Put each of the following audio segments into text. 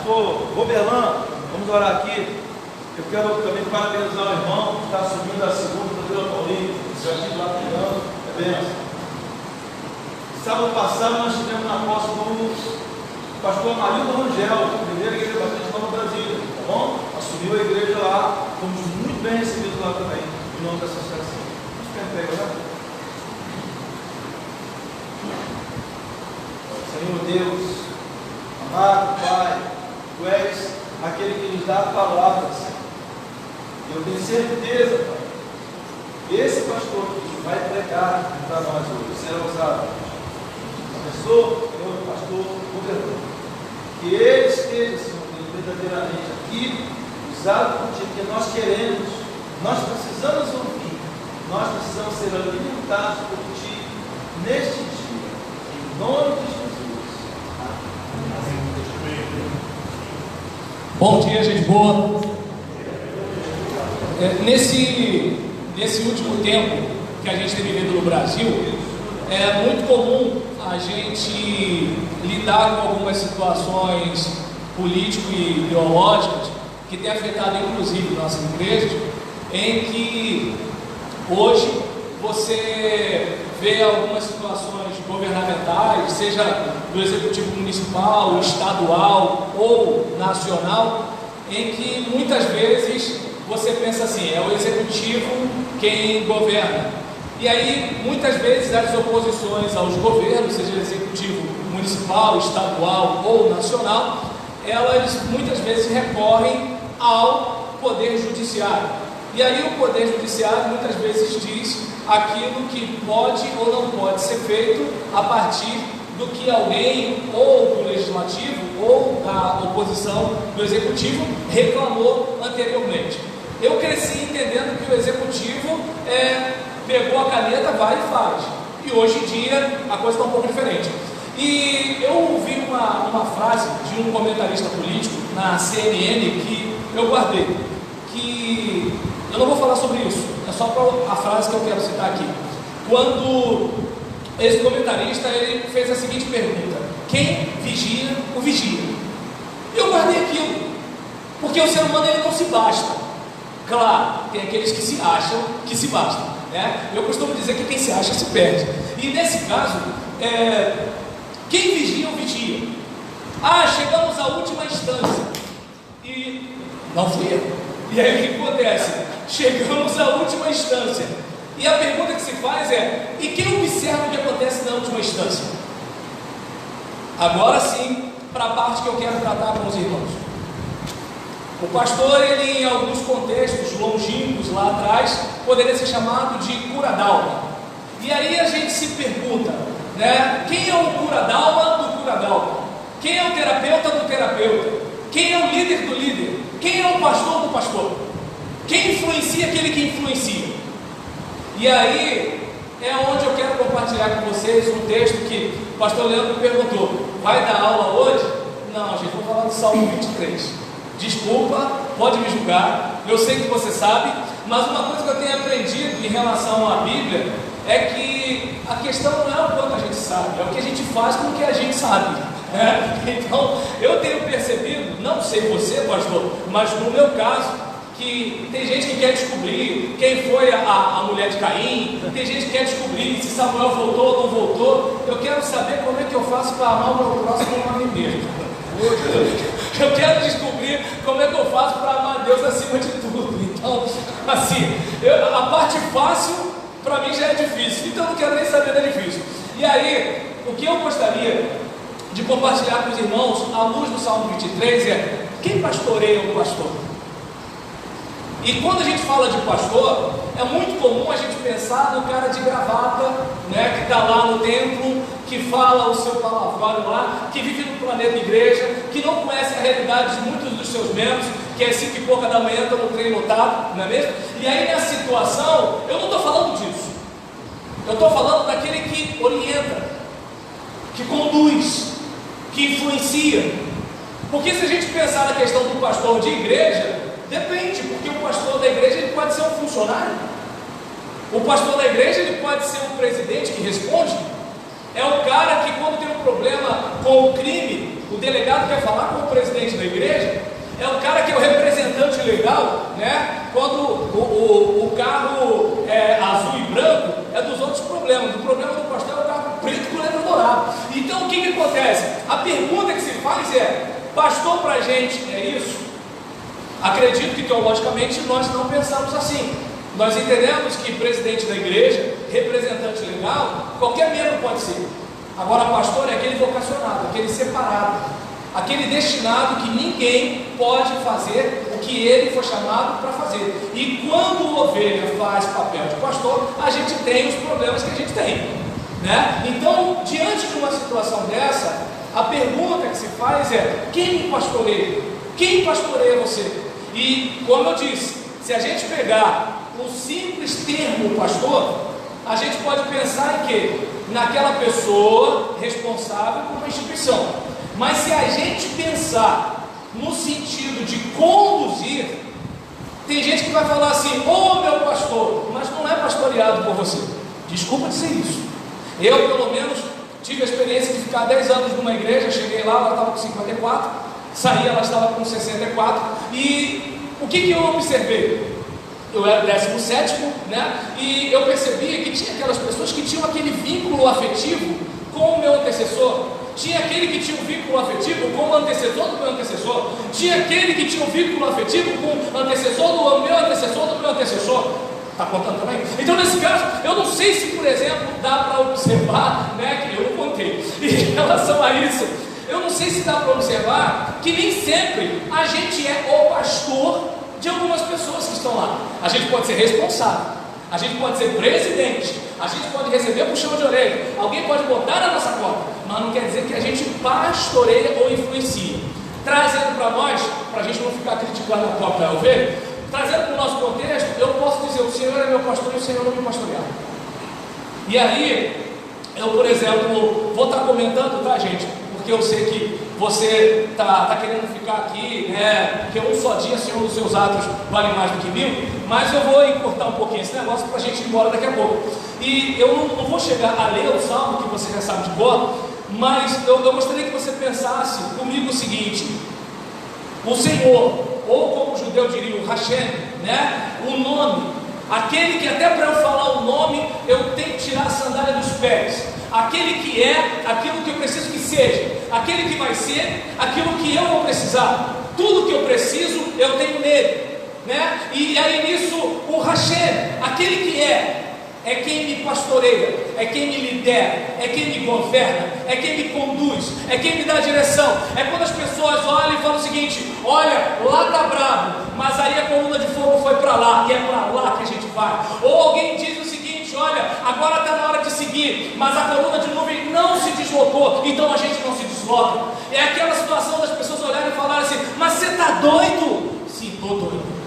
pastor Roberlan, vamos orar aqui. Eu quero também parabenizar o irmão que está assumindo a segunda da Vila Paulinho. Já estive lá pregando, é benção. Sábado passado nós tivemos na posse do pastor Amarildo Rangel, primeira igreja batista Nova Brasília, tá bom? Assumiu a igreja lá, fomos muito bem recebidos lá também, em nome da associação. Vamos ficar em pé, né? Senhor Deus, amado Pai, Tu és aquele que nos dá a palavra, Senhor. E eu tenho certeza, Pai, esse pastor que vai pregar para nós hoje, será usado. Professor, Senhor, pastor, governador, que ele esteja, Senhor Deus, verdadeiramente aqui, usado por Ti, porque nós queremos, nós precisamos ouvir, nós precisamos ser alimentados por Ti neste dia, em nome de Jesus. Bom dia, gente boa. Nesse último tempo que a gente tem vivido no Brasil, é muito comum a gente lidar com algumas situações político e ideológicas que têm afetado inclusive nossas igrejas, em que hoje você vê algumas situações governamentais, seja do executivo municipal, estadual ou nacional, em que muitas vezes você pensa assim, é o executivo quem governa. E aí, muitas vezes, as oposições aos governos, seja executivo municipal, estadual ou nacional, elas muitas vezes recorrem ao Poder Judiciário. E aí o Poder Judiciário muitas vezes diz aquilo que pode ou não pode ser feito a partir do que alguém, ou do Legislativo, ou da oposição do Executivo, reclamou anteriormente. Eu cresci entendendo que o Executivo pegou a caneta, vai e faz. E hoje em dia a coisa está um pouco diferente. E eu ouvi uma frase de um comentarista político na CNN que eu guardei, que eu não vou falar sobre isso, é só a frase que eu quero citar aqui. Quando esse comentarista ele fez a seguinte pergunta: quem vigia o vigia? Eu guardei aquilo, porque o ser humano ele não se basta. Claro, tem aqueles que se acham que se bastam, né? Eu costumo dizer que quem se acha se perde. E nesse caso, quem vigia o vigia? Chegamos à última instância e não fui eu. E aí o que acontece? Chegamos à última instância e a pergunta que se faz é: e quem observa o que acontece na última instância? Agora sim, para a parte que eu quero tratar com os irmãos. O pastor, ele em alguns contextos longínquos lá atrás, poderia ser chamado de cura d'alma. E aí a gente se pergunta, né? Quem é o cura d'alma do cura d'alma? Quem é o terapeuta do terapeuta? Quem é o líder do líder? Quem é o pastor do pastor? Quem influencia aquele que influencia? E aí é onde eu quero compartilhar com vocês um texto que o pastor Leandro perguntou: vai dar aula hoje? Não, gente, vou falar do Salmo 23. Desculpa, pode me julgar, eu sei que você sabe, mas uma coisa que eu tenho aprendido em relação à Bíblia é que a questão não é o quanto a gente sabe, é o que a gente faz com o que a gente sabe, né? Então, eu tenho percebido, não sei você, pastor, mas no meu caso, que tem gente que quer descobrir quem foi a mulher de Caim, tem gente que quer descobrir se Samuel voltou ou não voltou. Eu quero saber como é que eu faço para amar o meu próximo como a mim mesmo. Eu quero descobrir como é que eu faço para amar Deus acima de tudo. Então, assim, a parte fácil para mim já é difícil, então eu não quero nem saber da difícil. E aí, o que eu gostaria de compartilhar com os irmãos, à luz do Salmo 23, é: quem pastoreia o pastor? E quando a gente fala de pastor, é muito comum a gente pensar no cara de gravata, né, que está lá no templo, que fala o seu palavrão lá, que vive no planeta igreja, que não conhece a realidade de muitos dos seus membros, que é 5 e pouca da manhã, estão no trem lotado, não é mesmo? E aí nessa situação, eu não estou falando disso. Eu estou falando daquele que orienta, que conduz, que influencia. Porque se a gente pensar na questão do pastor de igreja, depende, porque o pastor da igreja ele pode ser um funcionário. O pastor da igreja ele pode ser um presidente que responde. É o cara que, quando tem um problema com o crime, o delegado quer falar com o presidente da igreja, é o cara que é o representante legal, né? Quando o carro é azul e branco, é dos outros problemas. O problema do pastor é o carro preto com letra dourada. Então o que acontece? A pergunta que se faz é: pastor pra gente é isso? Acredito que teologicamente nós não pensamos assim. Nós entendemos que presidente da igreja, representante legal, qualquer membro pode ser. Agora pastor é aquele vocacionado, aquele separado, aquele destinado que ninguém pode fazer o que ele foi chamado para fazer. E quando o ovelha faz papel de pastor, a gente tem os problemas que a gente tem, né? Então, diante de uma situação dessa, a pergunta que se faz é: quem me pastoreia? Quem pastoreia você? E como eu disse, se a gente pegar o simples termo pastor, a gente pode pensar em quê? Naquela pessoa responsável por uma instituição. Mas se a gente pensar no sentido de conduzir, tem gente que vai falar assim: ô meu pastor, mas não é pastoreado por você. Desculpa dizer isso. Eu, pelo menos, tive a experiência de ficar 10 anos numa igreja. Cheguei lá, ela estava com 54, saí, ela estava com 64. E o que eu observei? Eu era o 17º, né? E eu percebia que tinha aquelas pessoas que tinham aquele vínculo afetivo com o meu antecessor. Tinha aquele que tinha um vínculo afetivo com o antecessor do meu antecessor. Tinha aquele que tinha um vínculo afetivo com o antecessor do meu antecessor do meu antecessor. Está contando também? Então, nesse caso, eu não sei se, por exemplo, dá para observar, né, que eu não contei, em relação a isso, eu não sei se dá para observar que nem sempre a gente é o pastor de algumas pessoas que estão lá. A gente pode ser responsável, a gente pode ser presidente, a gente pode receber puxão de orelha, alguém pode botar na nossa conta, mas não quer dizer que a gente pastoreia ou influencia. Trazendo para nós, para a gente não ficar criticando a própria ovelha, trazendo para o nosso contexto, eu posso dizer: o Senhor é meu pastor e o Senhor não me pastorear. E aí, eu, por exemplo, vou estar comentando, tá, gente? Porque eu sei que você está querendo ficar aqui, né? Porque um só dia, Senhor, dos seus atos vale mais do que 1000. Mas eu vou encurtar um pouquinho esse negócio para a gente ir embora daqui a pouco. E eu não vou chegar a ler o salmo que você já sabe de cor, mas eu gostaria que você pensasse comigo o seguinte: o Senhor, ou como o judeu diria, o Hashem, né? O nome, aquele que até para eu falar o nome eu tenho que tirar a sandália dos pés, aquele que é aquilo que eu preciso que seja, aquele que vai ser aquilo que eu vou precisar, tudo que eu preciso eu tenho nele, né? E aí nisso o Hashem, aquele que é quem me pastoreia, é quem me lidera, é quem me governa, é quem me conduz, é quem me dá direção. É quando as pessoas olham e falam o seguinte: olha, lá está bravo, mas aí a coluna de fogo foi para lá, e é para lá que a gente vai. Ou alguém diz o seguinte: olha, agora está na hora de seguir, mas a coluna de nuvem não se deslocou, então a gente não se desloca. É aquela situação das pessoas olharem e falarem assim: mas você está doido? Sim, estou doido.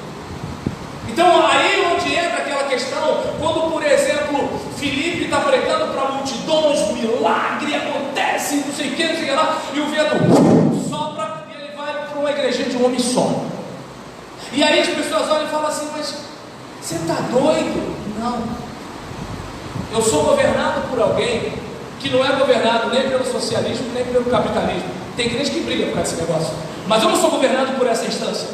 Então aí onde entra aquela questão, quando, por exemplo, Filipe está pregando para multidões, milagre acontece, não sei o que, não sei o que lá, e o vento sopra e ele vai para uma igrejinha de um homem só. E aí as pessoas olham e falam assim: mas você está doido? Não. Eu sou governado por alguém que não é governado nem pelo socialismo, nem pelo capitalismo. Tem igreja que briga por esse negócio, mas eu não sou governado por essa instância.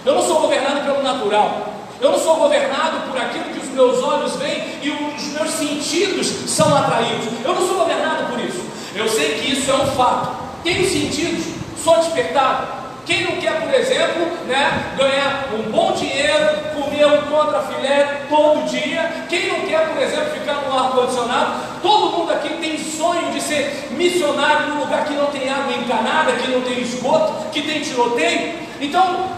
Eu não sou governado pelo natural. Eu não sou governado por aquilo que os meus olhos veem e os meus sentidos são atraídos. Eu não sou governado por isso. Eu sei que isso é um fato. Tenho sentidos, sou despertado. Quem não quer, por exemplo, né, ganhar um bom dinheiro, comer um contrafilé todo dia? Quem não quer, por exemplo, ficar no ar-condicionado? Todo mundo aqui tem sonho de ser missionário num lugar que não tem água encanada, que não tem esgoto, que tem tiroteio. Então,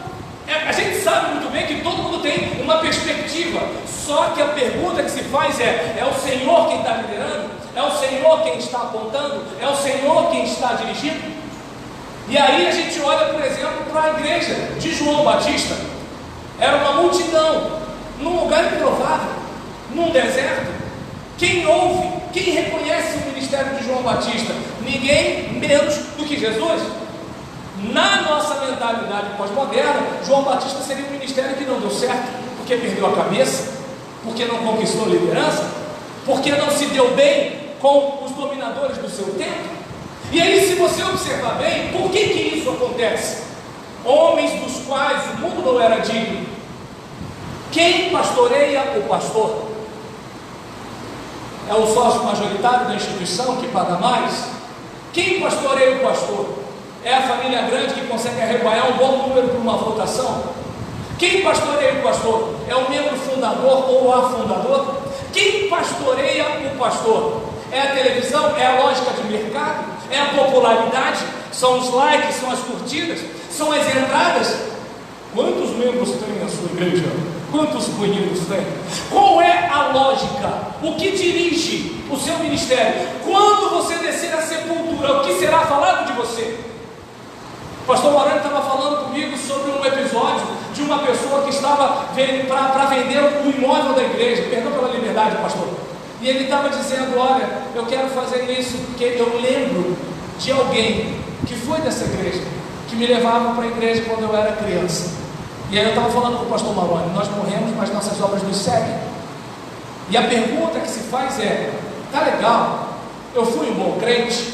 a gente sabe muito bem que todo mundo tem uma perspectiva, só que a pergunta que se faz é o Senhor quem está liderando? É o Senhor quem está apontando? É o Senhor quem está dirigindo? E aí a gente olha, por exemplo, para a igreja de João Batista. Era uma multidão, num lugar improvável, num deserto. Quem ouve, quem reconhece o ministério de João Batista? Ninguém menos do que Jesus. Na nossa mentalidade pós-moderna, João Batista seria um ministério que não deu certo, porque perdeu a cabeça, porque não conquistou liderança, porque não se deu bem com os dominadores do seu tempo. E aí, se você observar bem, por que isso acontece? Homens dos quais o mundo não era digno. Quem pastoreia o pastor? É o sócio majoritário da instituição que paga mais? Quem pastoreia o pastor? É a família grande que consegue arrebanhar um bom número para uma votação? Quem pastoreia o pastor? É o membro fundador ou a fundador? Quem pastoreia o pastor? É a televisão? É a lógica de mercado? É a popularidade? São os likes? São as curtidas? São as entradas? Quantos membros tem a sua igreja? Quantos banheiros tem? Qual é a lógica? O que dirige o seu ministério? Quando você descer a sepultura, o que será falado de você? O pastor Morano estava falando comigo sobre um episódio de uma pessoa que estava para vender o imóvel da igreja. Perdão pela liberdade, pastor. E ele estava dizendo: olha, eu quero fazer isso porque eu lembro de alguém que foi dessa igreja, que me levava para a igreja quando eu era criança. E aí eu estava falando com o pastor Maroni: nós morremos, mas nossas obras nos seguem. E a pergunta que se faz é: tá legal, eu fui um bom crente,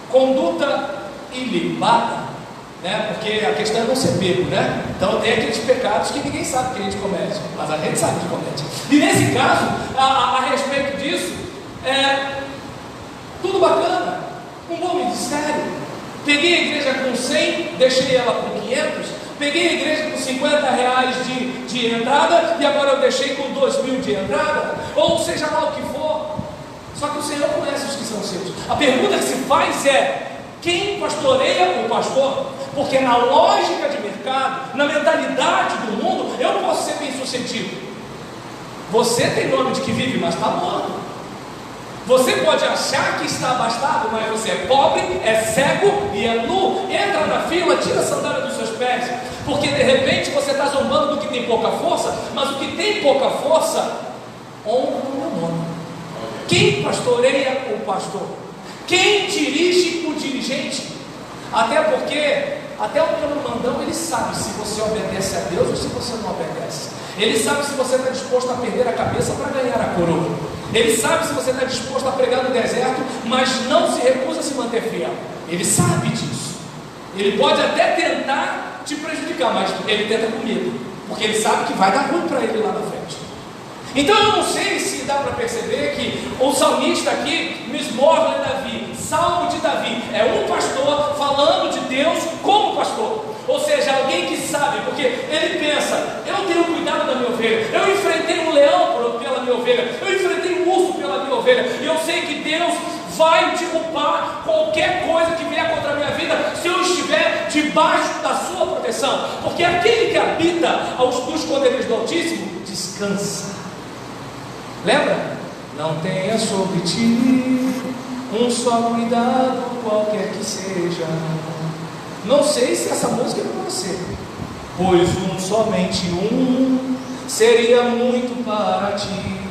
conduta ilibada, né? Porque a questão é não ser pego, né? Então tem aqueles pecados que ninguém sabe que a gente comete, mas a gente sabe que comete. E nesse caso, a respeito disso, tudo bacana, um bom ministério. Peguei a igreja com 100, deixei ela com 500. Peguei a igreja com 50 reais de entrada e agora eu deixei com 2.000 de entrada, ou seja lá o que for. Só que o Senhor conhece os que são seus. A pergunta que se faz é: quem pastoreia o pastor? Porque na lógica de mercado, na mentalidade do mundo, eu posso ser bem sucedido. Você tem nome de que vive, mas está morto. Você pode achar que está abastado, mas você é pobre, é cego e é nu. Entra na fila, tira a sandália dos seus pés, porque de repente você está zombando do que tem pouca força, mas o que tem pouca força honra o meu nome. Quem pastoreia o pastor? Quem dirige o dirigente? Até porque até o meu mandão, ele sabe se você obedece a Deus ou se você não obedece. Ele sabe se você está disposto a perder a cabeça para ganhar a coroa. Ele sabe se você está disposto a pregar no deserto, mas não se recusa a se manter fiel. Ele sabe disso. Ele pode até tentar te prejudicar, mas ele tenta com medo, porque ele sabe que vai dar ruim para ele lá na frente. Então eu não sei se dá para perceber que o salmista aqui, Mismorle Davi, Salmo de Davi, é um pastor falando de Deus como pastor. Ou seja, alguém que sabe, porque ele pensa: eu tenho cuidado da minha ovelha, eu enfrentei um leão pela minha ovelha, eu enfrentei um urso pela minha ovelha, e eu sei que Deus vai derrubar qualquer coisa que vier contra a minha vida, se eu estiver debaixo da sua proteção, porque aquele que habita nos esconderijos do Altíssimo descansa. Lembra? Não tenha sobre ti um só cuidado, qualquer que seja. Não sei se essa música é para você, pois somente um seria muito para ti.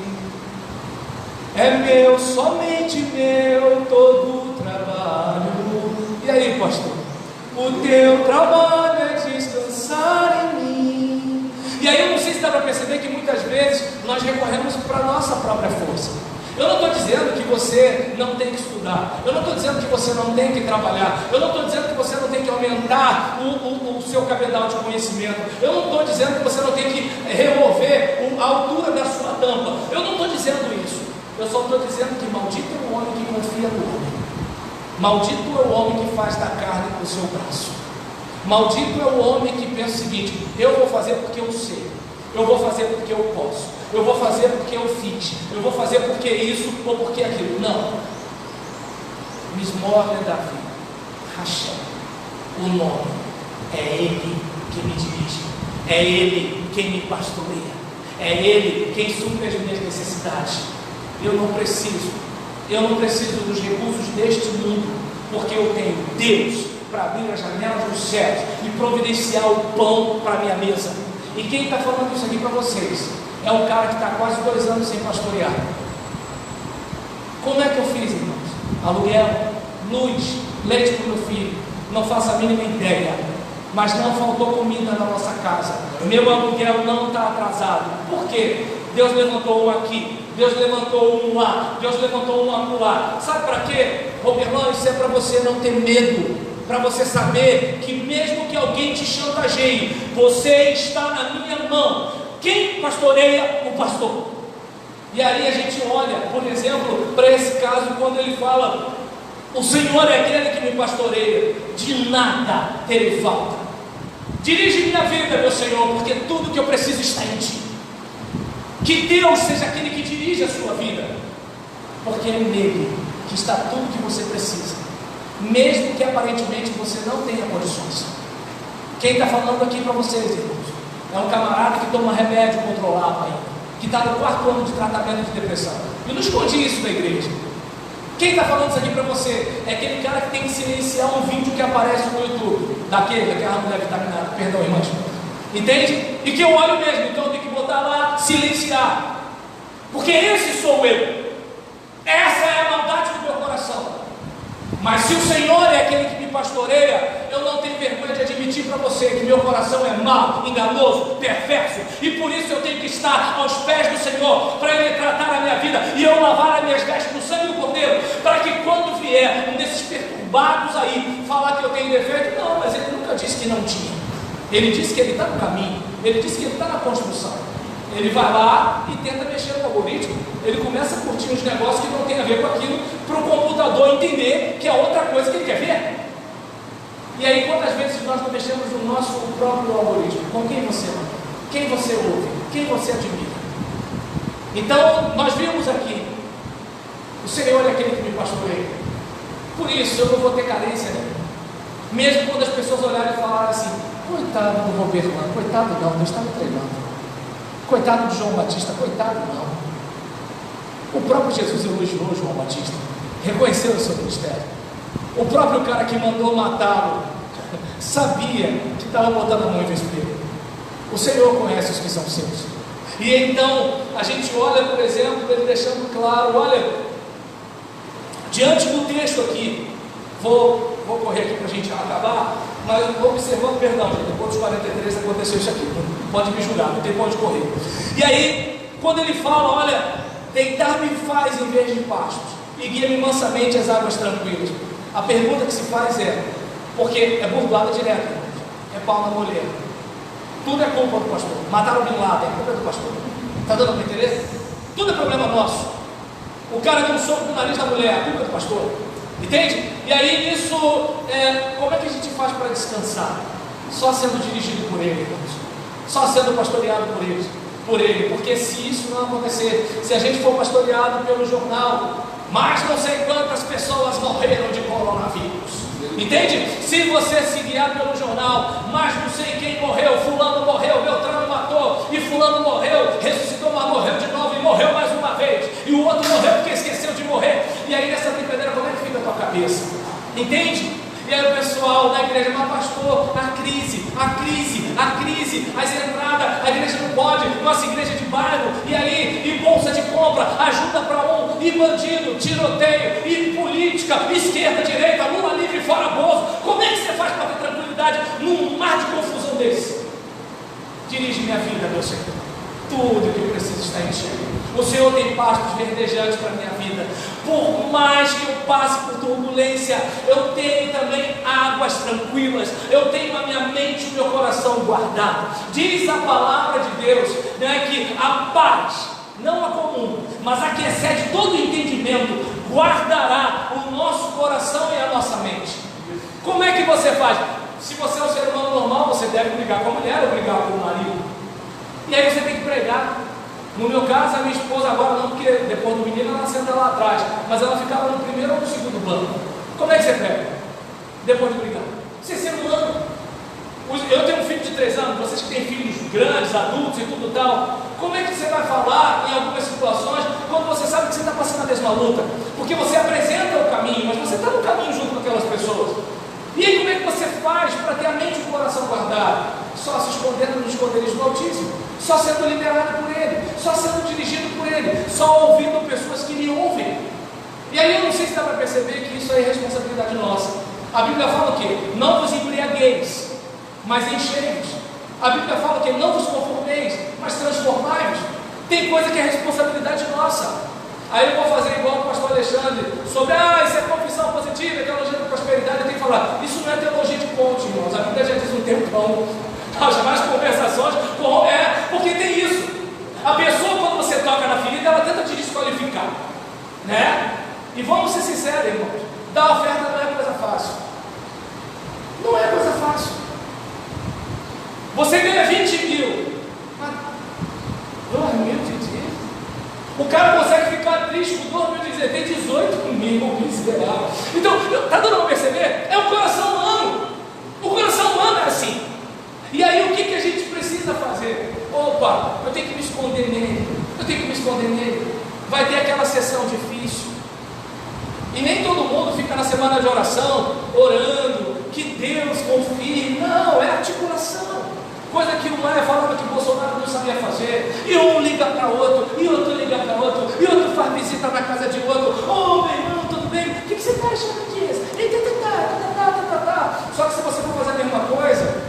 É meu, somente meu, todo o trabalho. E aí, pastor? O teu trabalho é descansar em mim. E aí eu não sei se dá para perceber que muitas vezes nós recorremos para a nossa própria força. Eu não estou dizendo que você não tem que estudar, eu não estou dizendo que você não tem que trabalhar, eu não estou dizendo que você não tem que aumentar o seu cabedal de conhecimento, eu não estou dizendo que você não tem que remover a altura da sua tampa, eu não estou dizendo isso. Eu só estou dizendo que maldito é o homem que confia no homem, maldito é o homem que faz da carne o seu braço, maldito é o homem que pensa o seguinte: eu vou fazer porque eu sei, eu vou fazer porque eu posso, eu vou fazer porque eu fiz, eu vou fazer porque isso ou porque aquilo. Não. Mismorle Davi, Hashem, o nome, é Ele quem me dirige, é Ele quem me pastoreia, é Ele quem supre as minhas necessidades. Eu não preciso dos recursos deste mundo, porque eu tenho Deus para abrir as janelas dos céus e providenciar o pão para a minha mesa. E quem está falando isso aqui para vocês é um cara que está quase 2 anos sem pastorear. Como é que eu fiz, irmãos? Aluguel, luz, leite para o meu filho, não faço a mínima ideia, mas não faltou comida na nossa casa, meu aluguel não está atrasado. Por quê? Deus levantou um aqui, Deus levantou um lá, Deus levantou um acolá. Sabe para quê? Roberlan, isso é para você não ter medo, para você saber que mesmo que alguém te chantageie, você está na minha mão. Quem pastoreia? O pastor. E aí a gente olha, por exemplo, para esse caso, quando ele fala: o Senhor é aquele que me pastoreia, de nada terei falta. Dirige minha vida, meu Senhor, porque tudo que eu preciso está em Ti. Que Deus seja aquele que dirige a sua vida, porque é nele que está tudo que você precisa, mesmo que aparentemente você não tenha condições. Quem está falando aqui para vocês, irmãos, é um camarada que toma remédio controlado ainda, que está no 4º ano de tratamento de depressão, e não esconde isso da igreja. Quem está falando isso aqui para você é aquele cara que tem que silenciar um vídeo que aparece no YouTube, daquela mulher vitaminada, perdão, irmãos, entende? E que eu olho mesmo, então eu tenho que botar lá, silenciar, porque esse sou eu, essa é a maldade do meu coração. Mas se o Senhor é aquele que me pastoreia, eu não tenho vergonha de admitir para você que meu coração é mau, enganoso, perverso, e por isso eu tenho que estar aos pés do Senhor, para Ele tratar a minha vida, e eu lavar as minhas vestes no sangue do Cordeiro, para que quando vier um desses perturbados aí, falar que eu tenho defeito, não, mas Ele nunca disse que não tinha. Ele disse que Ele está no caminho, Ele disse que Ele está na construção. Ele vai lá e tenta mexer no algoritmo, ele começa a curtir uns negócios que não tem a ver com aquilo, para o computador entender que é outra coisa que ele quer ver. E aí, quantas vezes nós não mexemos no nosso próprio algoritmo? Com quem você ama? Quem você ouve? Quem você admira? Então, nós vimos aqui, o Senhor é aquele que me pastoreia, por isso eu não vou ter carência nenhuma. Mesmo quando as pessoas olharem e falarem assim: coitado do Roberlan, coitado não, Deus está me treinando. Coitado de João Batista, coitado não. O próprio Jesus elogiou João Batista, reconheceu o seu ministério. O próprio cara que mandou matá-lo sabia que estava botando a mão em vespeiro. O Senhor conhece os que são seus. E então a gente olha, por exemplo, ele deixando claro, olha, diante do texto aqui, vou correr aqui para a gente acabar, mas vou observando, perdão, gente, depois dos 43 aconteceu isso aqui, pode me julgar, não tem para onde correr. E aí, quando ele fala, olha, deitar-me faz em vez de pastos, e guia-me mansamente às águas tranquilas. A pergunta que se faz é, porque é burdoada direta, é pau na mulher, tudo é culpa do pastor. Mataram o Bin Laden, é culpa do pastor. Está dando para entender? Tudo é problema nosso. O cara deu um soco no nariz da mulher, a culpa é do pastor. Entende? E aí isso, como é que a gente faz para descansar? Só sendo dirigido por Ele, irmãos. Só sendo pastoreado por Ele. Porque se isso não acontecer, se a gente for pastoreado pelo jornal, mas não sei quantas pessoas morreram de coronavírus. Entende? Se você se guiar pelo jornal, mas não sei quem morreu, fulano morreu, Beltrano matou, e fulano morreu, ressuscitou, mas morreu de novo, e morreu mais uma vez, e o outro morreu porque esqueceu de morrer. E aí nessa brincadeira, como é que fica a tua cabeça? Entende? E aí o pessoal da igreja, mas pastor, a crise, as entradas, a igreja não pode, nossa igreja de bairro, e aí, e bolsa de compra, ajuda para um, e bandido, tiroteio, e política, esquerda, direita, Lula livre, fora Bozo. Como é que você faz para ter tranquilidade num mar de confusão desse? Dirige minha vida, meu Senhor, tudo que eu preciso está em Ti. O Senhor tem pastos verdejantes para a minha vida. Por mais que eu passe por turbulência, eu tenho também águas tranquilas. Eu tenho a minha mente e o meu coração guardado. Diz a palavra de Deus, né, que a paz, não a comum, mas a que excede todo entendimento, guardará o nosso coração e a nossa mente. Como é que você faz? Se você é um ser humano normal, você deve brigar com a mulher ou brigar com o marido. E aí você tem que pregar. No meu caso, a minha esposa agora não, porque depois do menino ela senta lá atrás, mas ela ficava no primeiro ou no segundo banco. Como é que você prega? Depois de brigar. Você é ser humano. Eu tenho um filho de 3 anos, vocês que têm filhos grandes, adultos e tudo tal, como é que você vai falar em algumas situações quando você sabe que você está passando a mesma luta? Porque você apresenta o caminho, mas você está no caminho junto com aquelas pessoas. E aí como é que você faz para ter a mente e o coração guardado? Só se escondendo nos esconderijos do Altíssimo, só sendo liderado por Ele, só sendo dirigido por Ele, só ouvindo pessoas que lhe ouvem. E aí eu não sei se dá para perceber que isso é responsabilidade nossa. A Bíblia fala o quê? Não vos embriagueis, mas enchei-vos. A Bíblia fala o quê? Não vos conformeis, mas transformai-vos. Tem coisa que é responsabilidade nossa. Aí eu vou fazer igual o pastor Alexandre, sobre, isso é confissão positiva, é teologia da prosperidade. Eu tenho que falar, isso não é teologia de ponte, irmãos. A Bíblia já diz um tempão, as mais conversações, porque tem isso. A pessoa, quando você toca na ferida, ela tenta te desqualificar, né? E vamos ser sinceros, irmãos, dar oferta não é coisa fácil. Não é coisa fácil. Você ganha 20 mil, mas 2 mil de dia. O cara consegue ficar triste com 2 mil de dizer, tem 18 mil, miserável. Então, está dando para perceber? É o coração humano. O coração humano é assim. E aí o que a gente precisa fazer? Opa, eu tenho que me esconder nele. Vai ter aquela sessão difícil. E nem todo mundo fica na semana de oração, orando, que Deus confie. Não, é articulação. Coisa que o Maia falava que o Bolsonaro não sabia fazer. E um liga para outro, e outro liga para outro, e outro faz visita na casa de outro. Meu irmão, tudo bem? O que você está achando disso? Só que se você for fazer a mesma coisa,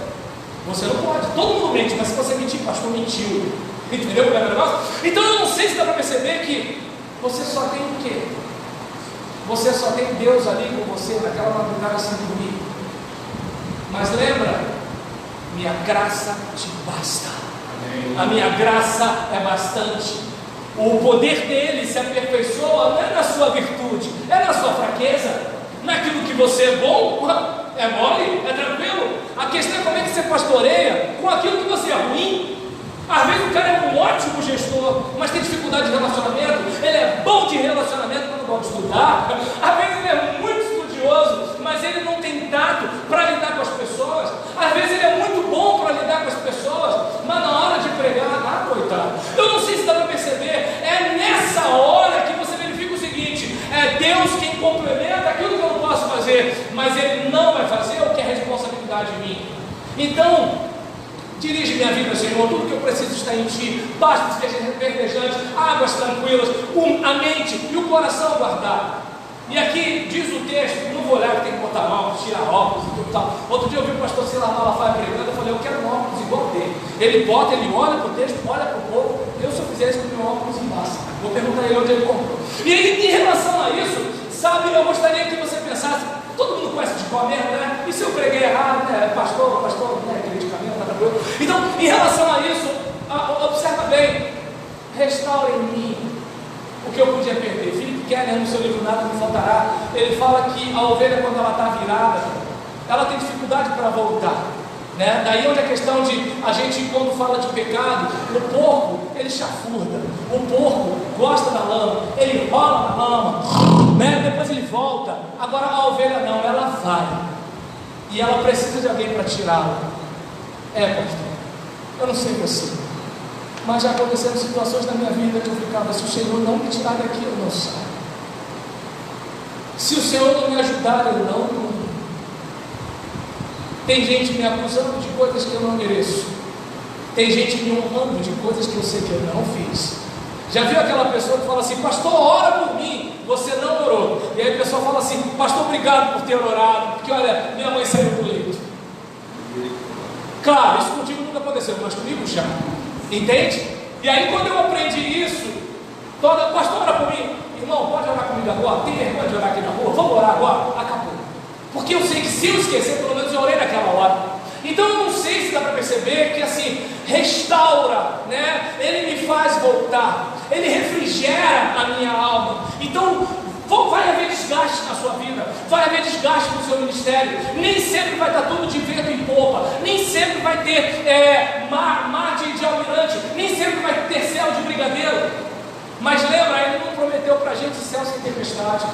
você não pode. Todo mundo mente, mas se você mentir, pastor mentiu. Entendeu qual é o negócio? Então eu não sei se dá para perceber que você só tem o quê? Você só tem Deus ali com você naquela madrugada sem dormir. Mas lembra, minha graça te basta. A minha graça é bastante. O poder dele se aperfeiçoa não é na sua virtude, é na sua fraqueza. Naquilo que você é bom, é mole, é tranquilo. A questão é como é que você pastoreia com aquilo que você é ruim. Às vezes o cara é um ótimo gestor, mas tem dificuldade de relacionamento. Ele é bom de relacionamento, mas não pode estudar. Às vezes ele é muito estudioso, mas ele não tem tato para lidar com as pessoas. Às vezes ele é muito bom para lidar com as pessoas, mas na hora de pregar, coitado. Eu não sei se dá para perceber. É nessa hora que você verifica o seguinte: é Deus quem complementa aquilo que eu não posso fazer, mas Ele não vai fazer o que é responsabilidade minha. Então, dirige minha vida, Senhor, tudo que eu preciso está em Ti. Basta que seja verdejante, águas tranquilas, a mente e o coração guardar. E aqui diz o texto, não vou olhar que tem que botar óculos, tirar óculos e tudo tal. Outro dia eu vi o pastor Silas Malafaia pregando, eu falei, eu quero um óculos igual dele. Ele bota, ele olha para o texto, olha para o povo. Eu, se eu fizer isso com o meu óculos embaixo, vou perguntar a ele onde ele comprou. E aí, em relação a isso, sabe, eu gostaria que você pensasse, todo mundo conhece de cor mesmo, né? E se eu preguei errado, né? Pastor, né? Criticamente, tá tranquilo. Então, em relação a isso, observa bem, restaura em mim o que eu podia perder. Filipe Keller, no seu livro Nada Me Faltará, ele fala que a ovelha, quando ela está virada, ela tem dificuldade para voltar, né? Daí onde a questão de, a gente quando fala de pecado, o porco, ele chafurda, o porco gosta da lama, ele rola na lama, né? Depois ele volta. Agora a ovelha não, ela vai, e ela precisa de alguém para tirá-la. Pastor, eu não sei você, mas já aconteceram situações na minha vida que eu ficava, se o Senhor não me tirar daqui, eu não saio. Se o Senhor não me ajudar, eu não vou. Tem gente me acusando de coisas que eu não mereço. Tem gente me honrando de coisas que eu sei que eu não fiz. Já viu aquela pessoa que fala assim, pastor, ora por mim, você não orou. E aí a pessoa fala assim, pastor, obrigado por ter orado, porque olha, minha mãe saiu do leito. Claro, isso contigo nunca aconteceu, mas comigo já. Entende? E aí quando eu aprendi isso, pastor, ora por mim. Irmão, pode orar comigo agora? Tem vergonha de orar aqui na rua? Vamos orar agora? Acabou. Porque eu sei que se eu esquecer, pelo menos eu orei naquela hora. Então eu não sei se dá para perceber que assim, restaura, né? Ele me faz voltar, ele refrigera a minha alma. Então vai haver desgaste na sua vida, vai haver desgaste no seu ministério. Nem sempre vai estar tudo de vento em popa, nem sempre vai ter mar de almirante, nem sempre vai ter céu de brigadeiro. Mas lembra, ele não prometeu para a gente céu sem tempestade,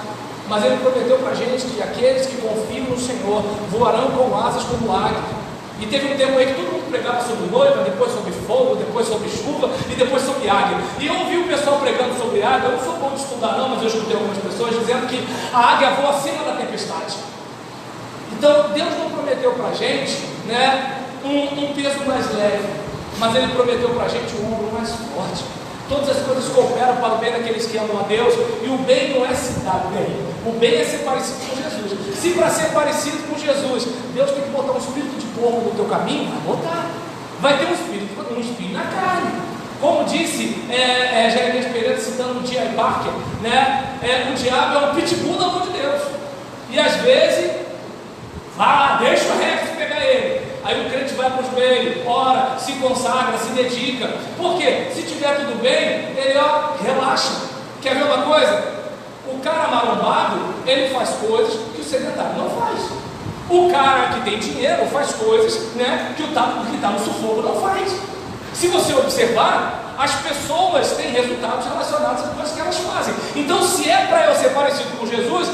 mas ele prometeu para a gente que aqueles que confiam no Senhor voarão com asas como águia. E teve um tempo aí que todo mundo pregava sobre noiva, depois sobre fogo, depois sobre chuva e depois sobre águia. E eu ouvi o pessoal pregando sobre águia. Eu não sou bom de estudar não, mas eu escutei algumas pessoas dizendo que a águia voa acima da tempestade. Então Deus não prometeu para a gente, né, um peso mais leve, mas Ele prometeu para a gente um ombro mais forte. Todas as coisas cooperam para o bem daqueles que amam a Deus. E o bem não é se dar bem, o bem é ser parecido com Jesus. Se para ser parecido com Jesus, Deus tem que botar um espírito de porco no teu caminho, vai botar. Vai ter um espírito na carne. Como disse Jeremias Pereira, citando o T.I. Parker, né? O diabo é um pitbull na mão de Deus. E às vezes, deixa o resto pegar ele. Aí o crente vai para o joelho, ora, se consagra, se dedica. Por quê? Se tiver tudo bem, ele relaxa. Quer ver uma coisa? O cara marombado, ele faz coisas que o sedentário não faz. O cara que tem dinheiro faz coisas, né, que o que está no sufoco não faz. Se você observar, as pessoas têm resultados relacionados às coisas que elas fazem. Então, se é para eu ser parecido com Jesus,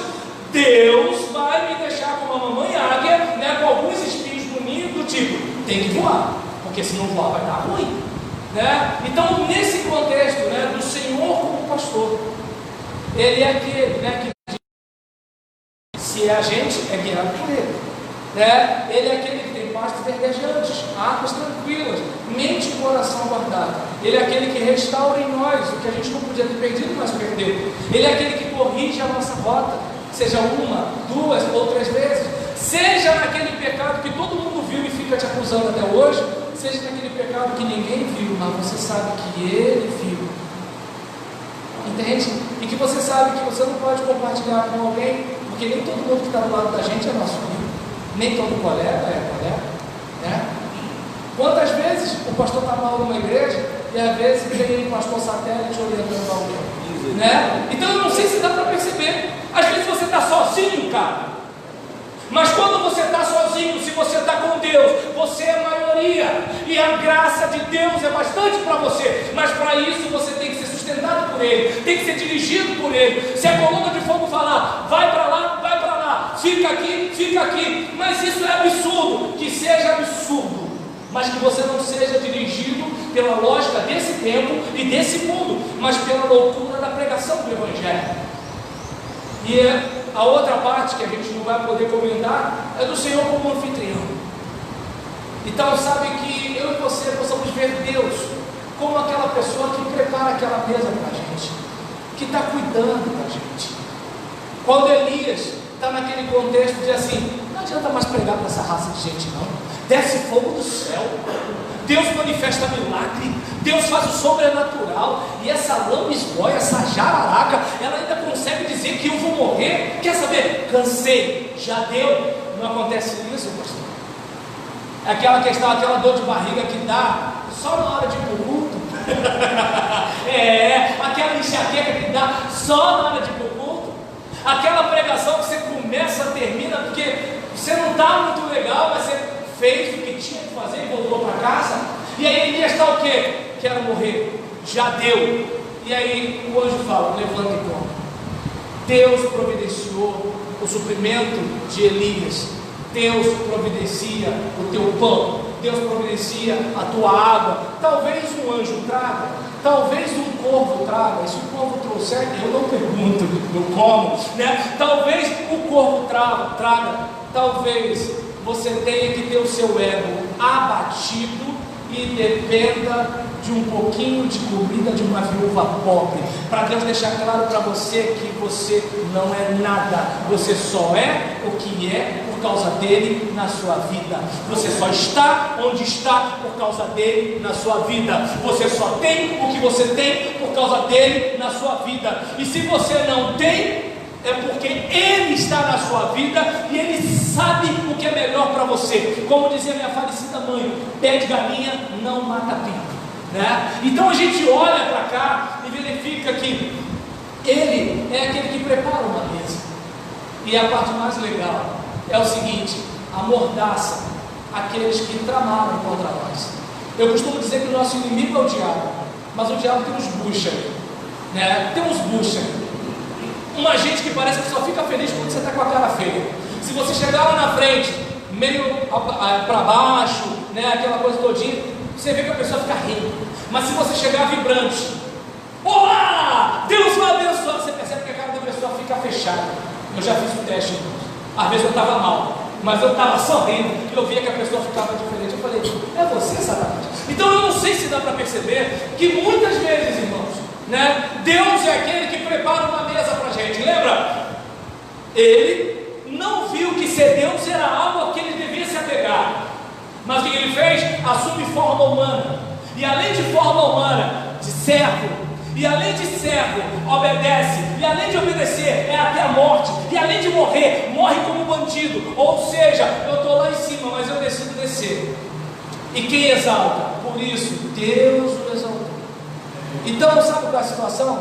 Deus vai me deixar com uma mamãe águia, né, com alguns espinhos bonitos, do tipo, tem que voar, porque se não voar vai dar ruim, né? Então, nesse contexto, né, do Senhor como pastor, Ele é aquele, né, que se a gente é guiado por Ele, né? Ele é aquele que tem pastos verdejantes, águas tranquilas, mente e coração guardado. Ele é aquele que restaura em nós o que a gente não podia ter perdido, mas perdeu. Ele é aquele que corrige a nossa rota, seja uma, duas ou três vezes, seja naquele pecado que todo mundo viu e fica te acusando até hoje, seja naquele pecado que ninguém viu, mas você sabe que Ele viu, entende? E que você sabe que você não pode compartilhar com alguém, porque nem todo mundo que está do lado da gente é nosso amigo, nem todo colega é colega, né? Quantas vezes o pastor está mal numa igreja e às vezes vem o pastor satélite orientando alguém, né? Então eu não sei se dá para perceber. Às vezes você está sozinho, cara, mas quando você está sozinho, se você está com Deus, você é a maioria, e a graça de Deus é bastante para você, mas para isso você tem que ser sustentado por Ele, tem que ser dirigido por Ele. Se a coluna de fogo falar, vai para lá, fica aqui, mas isso é absurdo, que seja absurdo, mas que você não seja dirigido pela lógica desse tempo e desse mundo, mas pela loucura da pregação do Evangelho. E a outra parte que a gente não vai poder comentar é do Senhor como anfitrião. Então sabe que eu e você possamos ver Deus como aquela pessoa que prepara aquela mesa para a gente, que está cuidando da gente. Quando Elias está naquele contexto de assim, não adianta mais pregar para essa raça de gente não, desce fogo do céu, Deus manifesta milagre, Deus faz o sobrenatural, e essa lambisgoia, essa jararaca, ela ainda consegue dizer que eu vou morrer. Quer saber? Cansei, já deu. Não acontece isso, pastor? É aquela questão, aquela dor de barriga que dá só na hora de ir pro culto. Aquela enxaqueca que dá só na hora de ir pro culto. Aquela pregação que você começa, termina, porque você não está muito legal, mas você fez o que tinha que fazer e voltou para casa. E aí Elias está o quê? Quero morrer, já deu. E aí o anjo fala, levanta e come. Deus providenciou o suprimento de Elias. Deus providencia o teu pão, Deus providencia a tua água. Talvez um anjo traga, talvez um corvo traga. E se o corvo trouxer, eu não pergunto, eu como, né? Talvez o corvo traga, talvez você tenha que ter o seu ego abatido e dependa de um pouquinho de comida de uma viúva pobre, para Deus deixar claro para você que você não é nada, você só é o que é por causa dele na sua vida, você só está onde está por causa dele na sua vida, você só tem o que você tem por causa dele na sua vida, e se você não tem, é porque Ele está na sua vida e Ele sabe o que é melhor para você. Como dizia minha falecida mãe, pé de galinha não mata pinto, né? Então a gente olha para cá e verifica que Ele é aquele que prepara uma mesa. E a parte mais legal é o seguinte: amordaça aqueles que tramaram contra nós. Eu costumo dizer que o nosso inimigo é o diabo, mas o diabo tem uns bucha, né? Tem uns bucha. Uma gente que parece que só fica feliz quando você está com a cara feia. Se você chegar lá na frente, meio para baixo, né, aquela coisa todinha, você vê que a pessoa fica rindo. Mas se você chegar vibrante, olá, Deus vai abençoar, você percebe que a cara da pessoa fica fechada. Eu já fiz o teste, às vezes eu estava mal, mas eu estava sorrindo e eu via que a pessoa ficava diferente. Eu falei, é você, Satanás? Então eu não sei se dá para perceber que muitas vezes, irmãos, né, Deus é aquele que prepara uma mesa para a gente. Lembra? Ele não viu que ser Deus era algo a que ele devia se apegar, mas o que ele fez? Assume forma humana. e além de forma humana, de servo, e além de servo, obedece, e além de obedecer, é até a morte, e além de morrer, morre como bandido. Ou seja, eu estou lá em cima, mas eu decido descer. E quem exalta? Por isso, Deus o exaltou. Então, sabe qual é a situação?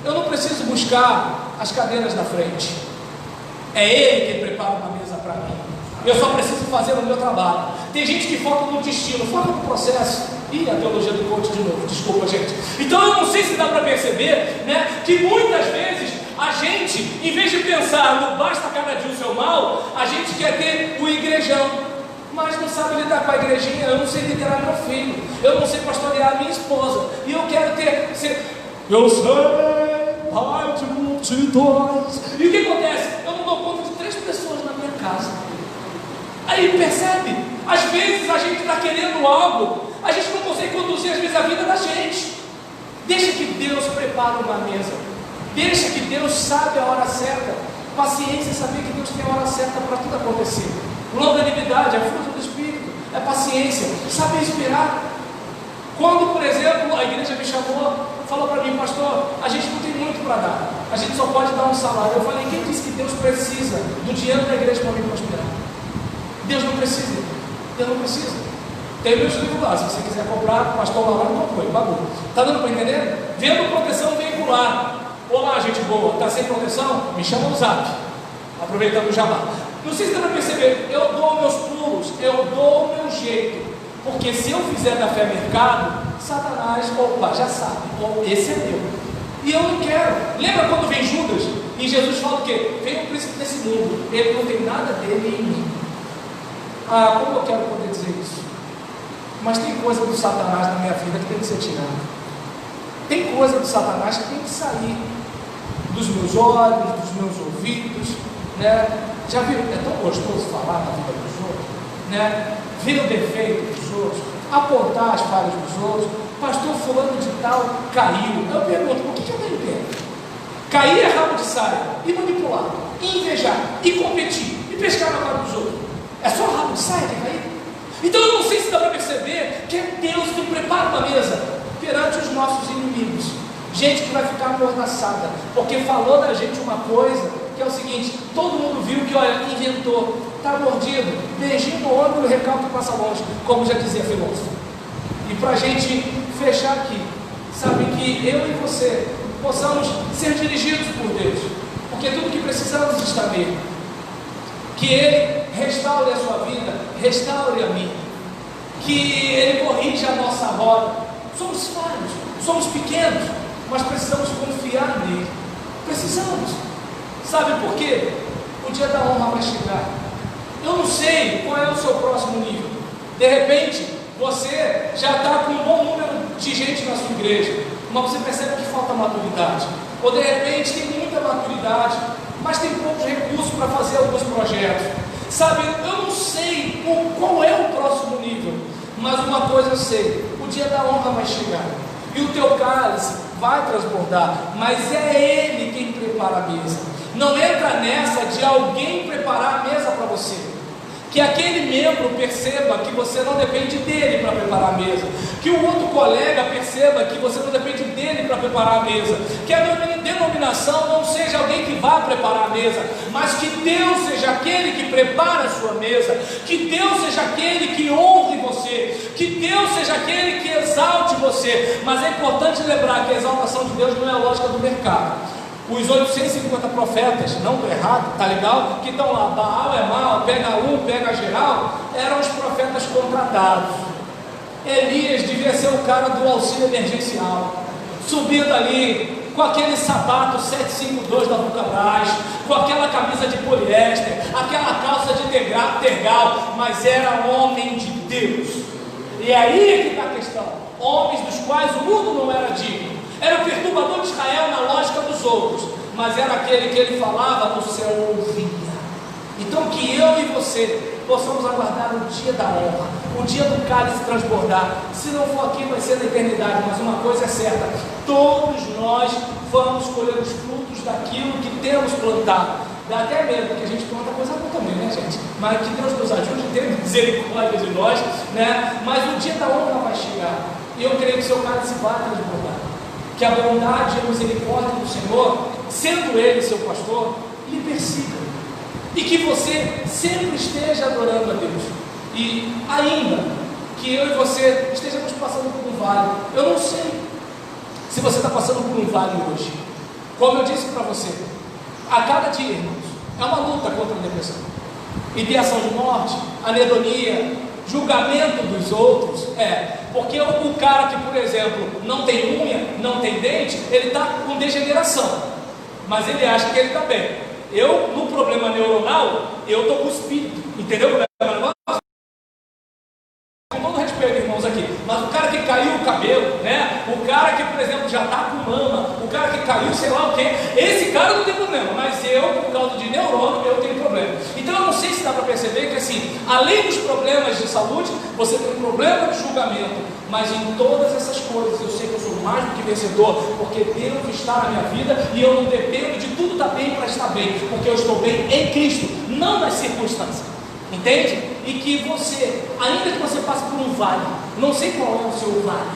Eu não preciso buscar as cadeiras da frente. É Ele quem prepara uma mesa para mim. Eu só preciso fazer o meu trabalho. Tem gente que foca no destino, foca no processo. Ih, a teologia do coach de novo, desculpa, gente. Então eu não sei se dá para perceber, né, que muitas vezes a gente, em vez de pensar no basta cada dia o seu mal, a gente quer ter o igrejão, mas não sabe lidar com a igrejinha. Eu não sei liderar meu filho, eu não sei pastorear a minha esposa, e eu quero eu sei, pai de multidões. E o que acontece? Eu não dou conta de 3 pessoas na minha casa. Aí percebe? Às vezes a gente está querendo algo, a gente não consegue conduzir às vezes a vida da gente. Deixa que Deus prepare uma mesa, deixa que Deus sabe a hora certa. Paciência é saber que Deus tem a hora certa para tudo acontecer. Longanimidade é fruto do Espírito, é paciência, saber esperar. Quando, por exemplo, a igreja me chamou, falou para mim: pastor, a gente não tem muito para dar, a gente só pode dar um salário. Eu falei: quem disse que Deus precisa do dinheiro da igreja para me prosperar? Deus não precisa, Deus não precisa. Tem meus livros lá, se você quiser comprar, pastor lá não comprou, pagou. Está dando para entender? Vendo proteção veicular. Olá, gente boa, está sem proteção? Me chama no zap, aproveitando o jabá. Não sei se dá para perceber, eu dou meus pulos, eu dou o meu jeito. Porque se eu fizer da fé mercado, Satanás, opa, já sabe, esse é meu. E eu não quero. Lembra quando vem Judas e Jesus fala o quê? Vem o príncipe desse mundo, ele não tem nada dele em mim. Ah, como eu quero poder dizer isso? Mas tem coisa do Satanás na minha vida que tem que ser tirada. Tem coisa do Satanás que tem que sair dos meus olhos, dos meus ouvidos, né? Já viu? É tão gostoso falar da vida dos outros, né? Ver o defeito dos outros, apontar as falhas dos outros. Pastor fulano de tal caiu. Eu pergunto: por que eu tenho tempo? Cair é rabo de saia, e manipular, e invejar, e competir, e pescar na cara dos outros. É só rabo de saia que cair? Então eu não sei se dá para perceber que é Deus que prepara uma mesa perante os nossos inimigos. Gente que vai ficar amordaçada, porque falou da gente uma coisa que é o seguinte: todo mundo viu que, olha, inventou, está mordido, beijinho no ombro e o recalque passa longe, como já dizia filósofo. E para a gente fechar aqui, sabe, que eu e você possamos ser dirigidos por Deus, porque tudo que precisamos está nele. Que Ele restaure a sua vida, restaure a minha, que Ele corrija a nossa roda. Somos falhos, somos pequenos, mas precisamos confiar nele. Precisamos. Sabe por quê? O dia da honra vai chegar. Eu não sei qual é o seu próximo nível. De repente, você já está com um bom número de gente na sua igreja, mas você percebe que falta maturidade. Ou de repente tem muita maturidade, mas tem poucos recursos para fazer alguns projetos. Sabe, eu não sei qual é o próximo nível, mas uma coisa eu sei: o dia da honra vai chegar, e o teu cálice vai transbordar, mas é Ele quem prepara a mesa. Não entra nessa de alguém preparar a mesa para você. Que aquele membro perceba que você não depende dele para preparar a mesa. Que o outro colega perceba que você não depende dele para preparar a mesa. Que a denominação não seja alguém que vá preparar a mesa, mas que Deus seja aquele que prepara a sua mesa. Que Deus seja aquele que honre você. Que Deus seja aquele que exalte você. Mas é importante lembrar que a exaltação de Deus não é a lógica do mercado. Os 850 profetas, não estou errado, tá legal? Que estão lá, Baal é mal, pega um, pega geral, eram os profetas contratados. Elias devia ser o cara do auxílio emergencial, subindo ali com aquele sapato 752 da Vulcabras, com aquela camisa de poliéster, aquela calça de tergal, mas era homem de Deus. E aí que está a questão: homens dos quais o mundo não era digno. Era o perturbador de Israel na lógica dos outros, mas era aquele que ele falava, o céu ouvia. Então que eu e você possamos aguardar o dia da honra, o dia do cálice transbordar. Se não for aqui, vai ser na eternidade. Mas uma coisa é certa: todos nós vamos colher os frutos daquilo que temos plantado. Dá até medo, porque a gente planta coisa boa também, né, gente? Mas que Deus nos ajude, tenha misericórdia de nós, né? Mas o dia da honra vai chegar. E eu creio que seu cálice vai transbordar. Que a bondade e a misericórdia do Senhor, sendo Ele seu pastor, lhe persiga. E que você sempre esteja adorando a Deus. E ainda que eu e você estejamos passando por um vale, eu não sei se você está passando por um vale hoje. Como eu disse para você, a cada dia, irmãos, é uma luta contra a depressão. Ideação de morte, anedonia, julgamento dos outros. Porque o cara que, por exemplo, não tem unha, não tem dente, ele está com degeneração, mas ele acha que ele está bem. Eu, no problema neuronal, eu estou com o espírito, entendeu como é o negócio? Com todo respeito, irmãos, aqui, mas o cara que caiu o cabelo, né? O cara que, por exemplo, já está com mama, o cara que caiu, sei lá o que, esse cara não tem problema, mas eu, por causa de neurônio, eu tenho problema. Então eu não sei se dá para perceber que, assim, além dos problemas de saúde, você tem um problema de julgamento, mas em todas essas coisas eu sei que eu sou mais do que vencedor, porque Deus está na minha vida e eu não dependo de tudo estar bem para estar bem, porque eu estou bem em Cristo, não nas circunstâncias, entende? E que você, ainda que você passe por um vale, não sei qual é o seu vale,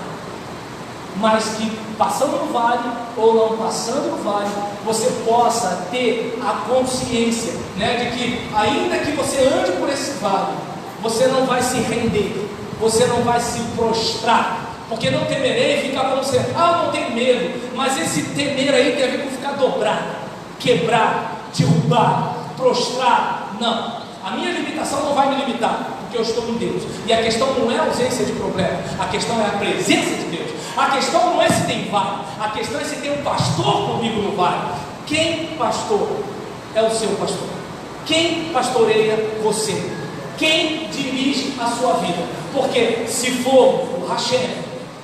mas que passando no vale ou não passando no vale, você possa ter a consciência, né, de que ainda que você ande por esse vale, você não vai se render, você não vai se prostrar, porque não temerei, fica como você, eu não tenho medo, mas esse temer aí tem a ver com ficar dobrado, quebrar, derrubar, prostrar. Não, a minha limitação não vai me limitar, porque eu estou em Deus, e a questão não é a ausência de problema, a questão é a presença de Deus. A questão não é se tem vale, a questão é se tem um pastor comigo no vale. Quem pastor é o seu pastor? Quem pastoreia você? Quem dirige a sua vida? Porque se for o Hashem,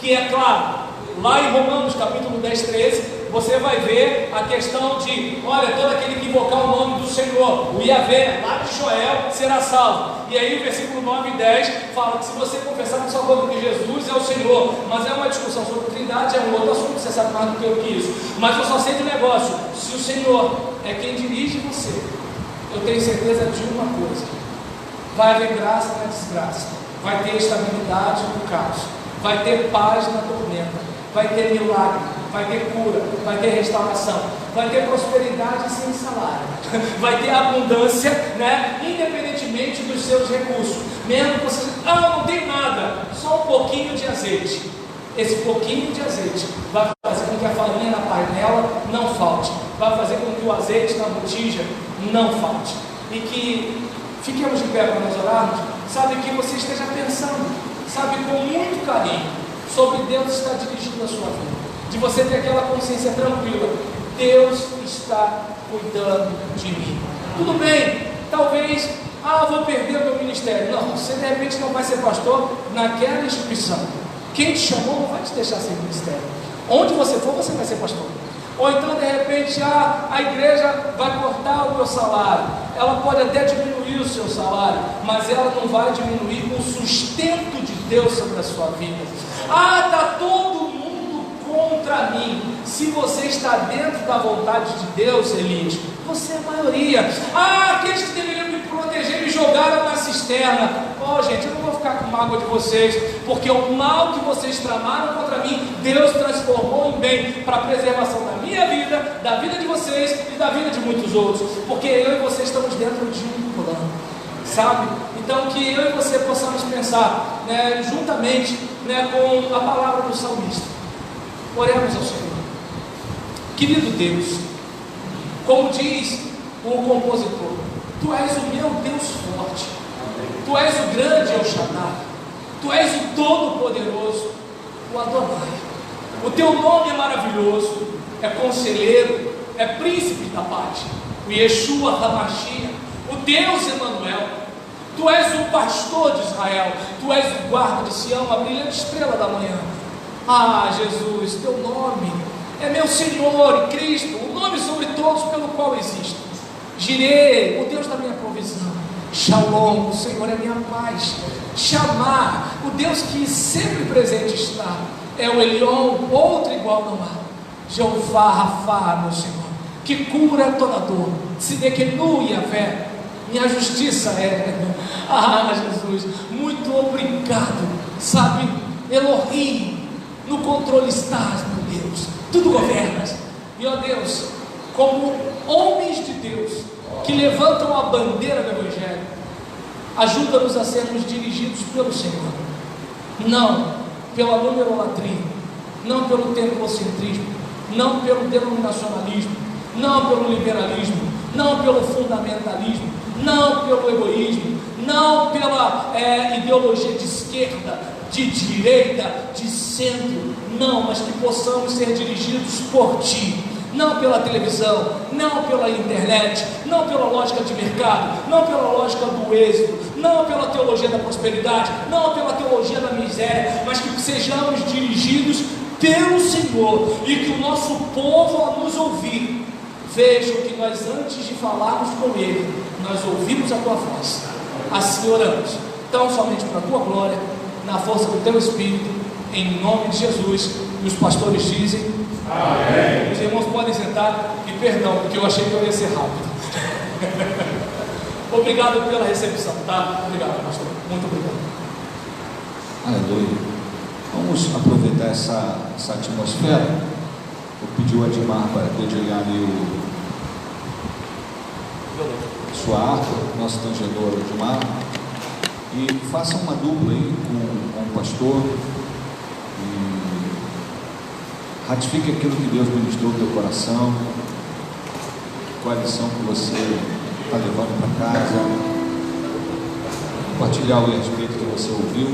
que é claro, lá em Romanos capítulo 10, 13, você vai ver a questão de, olha, todo aquele que invocar o nome do Senhor, o Yahvé, lá de Joel, será salvo. E aí o versículo 9 e 10 fala que se você confessar com sua boca que Jesus é o Senhor, mas é uma discussão sobre trindade, é um outro assunto, você sabe mais do que eu que isso. Mas eu só sei de um negócio, se o Senhor é quem dirige você, eu tenho certeza de uma coisa: vai haver graça na desgraça, vai ter estabilidade no caos, vai ter paz na tormenta, vai ter milagre, vai ter cura, vai ter restauração, vai ter prosperidade sem salário, vai ter abundância, né? Independentemente dos seus recursos, mesmo que você não tem nada, só um pouquinho de azeite. Esse pouquinho de azeite vai fazer com que a farinha na panela não falte, vai fazer com que o azeite na botija não falte, e que fiquemos de pé para nós orarmos, sabe, que você esteja pensando, sabe, com muito carinho, sobre Deus estar dirigindo a sua vida, de você ter aquela consciência tranquila: Deus está cuidando de mim. Tudo bem, talvez, vou perder o meu ministério. Não, você de repente não vai ser pastor naquela instituição. Quem te chamou não vai te deixar sem ministério. Onde você for, você vai ser pastor. Ou então de repente a igreja vai cortar o meu salário, ela pode até diminuir o seu salário, mas ela não vai diminuir o sustento de Deus sobre a sua vida. Está todo mundo contra mim. Se você está dentro da vontade de Deus, Elias, você é a maioria. Aqueles que deveriam me proteger me jogaram na cisterna. Gente, eu não vou ficar com mágoa de vocês, porque o mal que vocês tramaram contra mim, Deus transformou em bem, para a preservação da minha vida, da vida de vocês e da vida de muitos outros, porque eu e você estamos dentro de um plano, sabe? Então que eu e você possamos pensar, né, juntamente, né, com a palavra do salmista. Oremos ao Senhor. Querido Deus, como diz o compositor, Tu és o meu Deus forte, Tu és o grande El Shaddai, Tu és o Todo-Poderoso, o Adonai. O Teu nome é maravilhoso, é Conselheiro, é Príncipe da Paz, o Yeshua HaMashiach, o Deus Emanuel. Tu és o pastor de Israel, Tu és o guarda de Sião, a brilhante estrela da manhã. Jesus, Teu nome é meu Senhor e Cristo, o nome sobre todos pelo qual existo. Jireh, o Deus da minha provisão. Shalom, o Senhor é minha paz. Chamar, o Deus que sempre presente está. É o Elion, outro igual não há. Jeová Rafá, meu Senhor, que cura toda dor. Sidekenu Yahvé, minha justiça é. Jesus, muito obrigado. Sabe, Elohim, no controle estás, meu Deus, tudo governas. E ó Deus, como homens de Deus que levantam a bandeira do Evangelho, ajuda-nos a sermos dirigidos pelo Senhor, não pela numerolatria, não pelo templocentrismo, não pelo denominacionalismo, não pelo liberalismo, não pelo fundamentalismo, não pelo egoísmo, não pela ideologia de esquerda, de direita, de centro, não, mas que possamos ser dirigidos por Ti, não pela televisão, não pela internet, não pela lógica de mercado, não pela lógica do êxito, não pela teologia da prosperidade, não pela teologia da miséria, mas que sejamos dirigidos pelo Senhor, e que o nosso povo, ao nos ouvir, vejam que nós, antes de falarmos com Ele, nós ouvimos a Tua voz. Assim oramos, tão somente para a Tua glória, na força do Teu Espírito, em nome de Jesus. E os pastores dizem amém. Os irmãos podem sentar, e perdão, porque eu achei que eu ia ser rápido. Obrigado pela recepção, tá? Obrigado, pastor, muito obrigado. Aleluia. Vamos aproveitar essa atmosfera. Eu pedi o Admar para dedilhar ali sua harpa, nosso tangedor Admar, e faça uma dupla aí com o pastor e ratifique aquilo que Deus ministrou no teu coração, qual a lição que você está levando para casa, compartilhar o respeito que você ouviu.